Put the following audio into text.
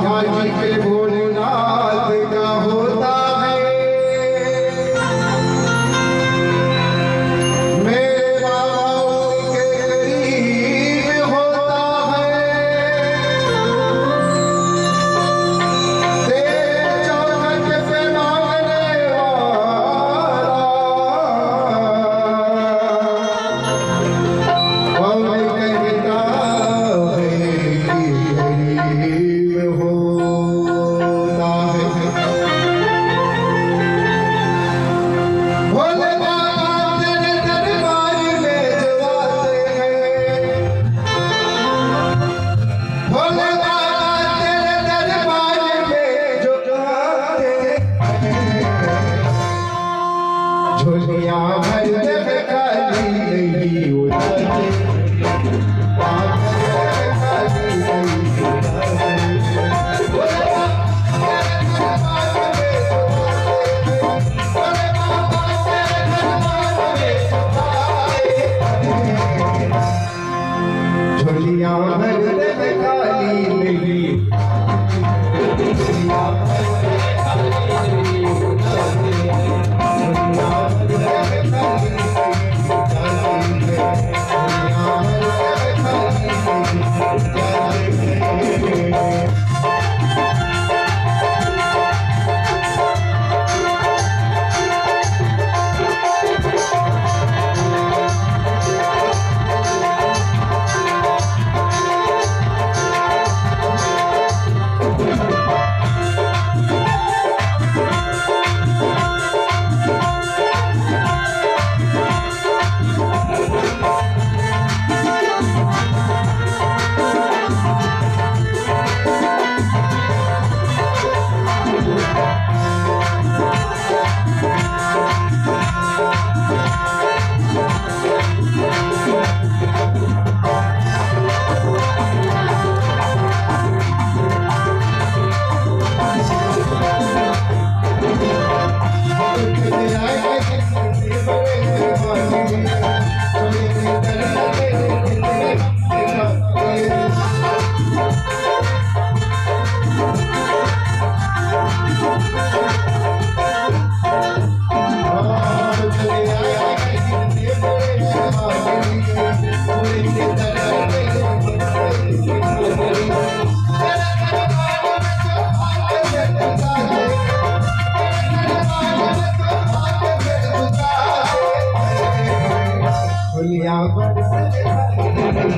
जहाँ जी के भोलेनाथ का होता है मेरे बाबा के करीब होता है तेरे चौखट पे मांगने वाला कौन कहता है कि गरीब होता है। भोले बाबा तेरे दरबार में जो आते हैं भोले बाबा तेरे दरबार में जो आते हैं झोलियां भर दे काली नहीं उड़ाते झोलियां भर दे काली नहीं झोलियां भर दे